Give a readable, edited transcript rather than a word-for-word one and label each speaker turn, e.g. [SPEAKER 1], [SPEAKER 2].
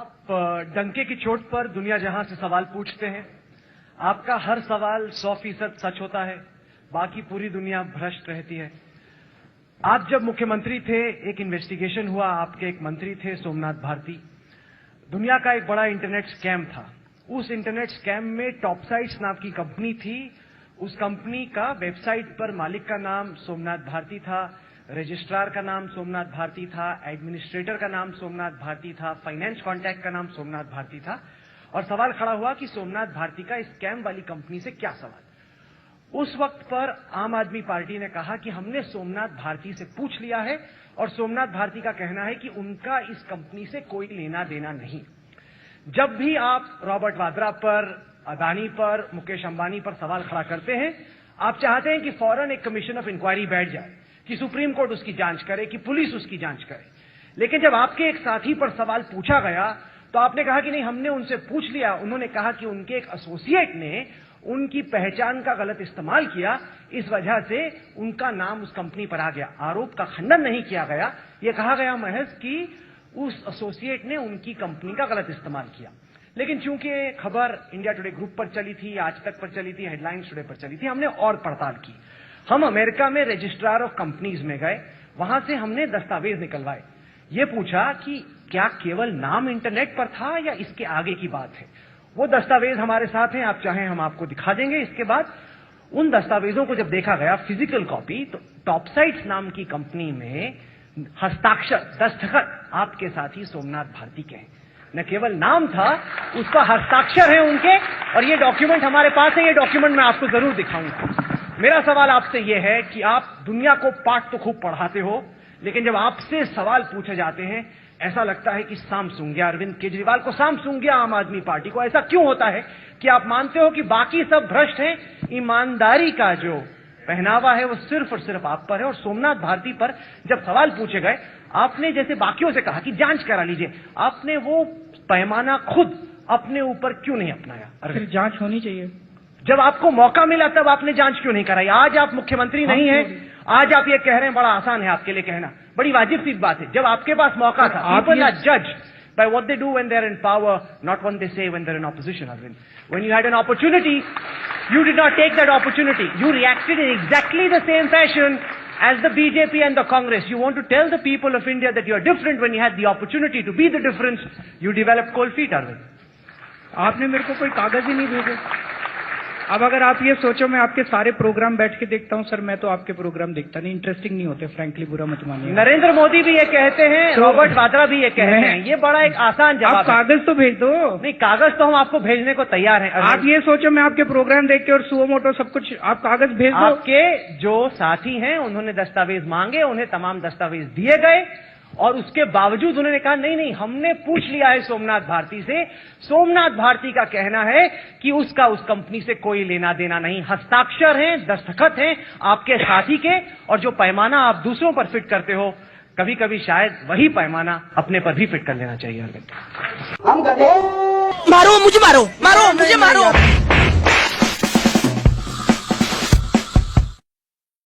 [SPEAKER 1] आप डंके की चोट पर दुनिया जहां से सवाल पूछते हैं, आपका हर सवाल 100% सच होता है, बाकी पूरी दुनिया भ्रष्ट रहती है। आप जब मुख्यमंत्री थे, एक इन्वेस्टिगेशन हुआ, आपके एक मंत्री थे सोमनाथ भारती। दुनिया का एक बड़ा इंटरनेट स्कैम था। उस इंटरनेट स्कैम में टॉपसाइट्स नाम की कंपनी थी। उस कंपनी का वेबसाइट पर मालिक का नाम सोमनाथ भारती था, रजिस्ट्रार का नाम सोमनाथ भारती था, एडमिनिस्ट्रेटर का नाम सोमनाथ भारती था, फाइनेंस कॉन्टैक्ट का नाम सोमनाथ भारती था। और सवाल खड़ा हुआ कि सोमनाथ भारती का इस स्कैम वाली कंपनी से क्या सवाल। उस वक्त पर आम आदमी पार्टी ने कहा कि हमने सोमनाथ भारती से पूछ लिया है और सोमनाथ भारती का कहना है कि उनका इस कंपनी से कोई लेना देना नहीं। जब भी आप रॉबर्ट वाड्रा पर, अदानी पर, मुकेश अंबानी पर सवाल खड़ा करते हैं, आप चाहते हैं कि फौरन एक कमीशन ऑफ इंक्वायरी बैठ जाए, कि सुप्रीम कोर्ट उसकी जांच करे, कि पुलिस उसकी जांच करे। लेकिन जब आपके एक साथी पर सवाल पूछा गया तो आपने कहा कि नहीं, हमने उनसे पूछ लिया। उन्होंने कहा कि उनके एक एसोसिएट ने उनकी पहचान का गलत इस्तेमाल किया, इस वजह से उनका नाम उस कंपनी पर आ गया। आरोप का खंडन नहीं किया गया, यह कहा गया महज कि उस एसोसिएट ने उनकी कंपनी का गलत इस्तेमाल किया। लेकिन चूंकि खबर इंडिया टुडे ग्रुप पर चली थी, आज तक पर चली थी, हेडलाइंस टुडे पर चली थी, हमने और पड़ताल की। हम अमेरिका में रजिस्ट्रार ऑफ कंपनीज में गए, वहां से हमने दस्तावेज निकलवाए। ये पूछा कि क्या केवल नाम इंटरनेट पर था या इसके आगे की बात है। वो दस्तावेज हमारे साथ हैं, आप चाहें हम आपको दिखा देंगे। इसके बाद उन दस्तावेजों को जब देखा गया फिजिकल कॉपी, तो टॉपसाइट्स नाम की कंपनी में हस्ताक्षर, दस्तखत आपके साथी सोमनाथ भारती के हैं। न केवल नाम था, उसका हस्ताक्षर है उनके, और ये डॉक्यूमेंट हमारे पास है। ये डॉक्यूमेंट मैं आपको जरूर दिखाऊंगा। मेरा सवाल आपसे यह है कि आप दुनिया को पाठ तो खूब पढ़ाते हो, लेकिन जब आपसे सवाल पूछे जाते हैं, ऐसा लगता है कि साम सूंघ गया अरविंद केजरीवाल को, साम सूंघ गया आम आदमी पार्टी को। ऐसा क्यों होता है कि आप मानते हो कि बाकी सब भ्रष्ट हैं, ईमानदारी का जो पहनावा है वो सिर्फ और सिर्फ आप पर है। और सोमनाथ भारती पर जब सवाल पूछे गए, आपने जैसे बाकियों से कहा कि जांच करा लीजिए, आपने वो पैमाना खुद अपने ऊपर क्यों नहीं अपनाया?
[SPEAKER 2] फिर जांच होनी चाहिए।
[SPEAKER 1] जब आपको मौका मिला तब आपने जांच क्यों नहीं कराई? आज आप मुख्यमंत्री नहीं हैं, आज आप ये कह रहे हैं, बड़ा आसान है आपके लिए कहना, बड़ी वाजिब सी बात है। जब आपके पास मौका था, people are judged by what they do when they're in power, not what they say when they're in opposition, Arvind. When you had an opportunity, you did not take that opportunity. You reacted in exactly the same fashion as the BJP and the Congress. You want to tell the people of India that you are different when you had the opportunity to be the difference. You developed cold feet, Arvind.
[SPEAKER 2] आपने मेरे को कोई कागज ही नहीं भेजे। अब अगर आप ये सोचो मैं आपके सारे प्रोग्राम बैठ के देखता हूँ, सर मैं तो आपके प्रोग्राम देखता नहीं, इंटरेस्टिंग नहीं होते, फ्रैंकली बुरा मत मानिए।
[SPEAKER 1] नरेंद्र मोदी भी ये कहते हैं, रॉबर्ट वाड्रा भी ये कहते हैं। ये बड़ा एक आसान जवाब है।
[SPEAKER 2] आप कागज तो भेज दो।
[SPEAKER 1] नहीं, कागज तो हम आपको भेजने को तैयार हैं।
[SPEAKER 2] आप ये सोचो मैं आपके प्रोग्राम देख के और सुओ मोटो सब कुछ, आप कागज भेज दो।
[SPEAKER 1] आपके जो साथी हैं उन्होंने दस्तावेज मांगे, उन्हें तमाम दस्तावेज दिए गए, और उसके बावजूद उन्होंने कहा नहीं नहीं, हमने पूछ लिया है सोमनाथ भारती से। सोमनाथ भारती का कहना है कि उसका उस कंपनी से कोई लेना देना नहीं। हस्ताक्षर हैं, दस्तखत हैं आपके साथी के, और जो पैमाना आप दूसरों पर फिट करते हो, कभी कभी शायद वही पैमाना अपने पर भी फिट कर लेना चाहिए।
[SPEAKER 3] हम गधे, मारो मुझे, मारो मारो मुझे, मारो।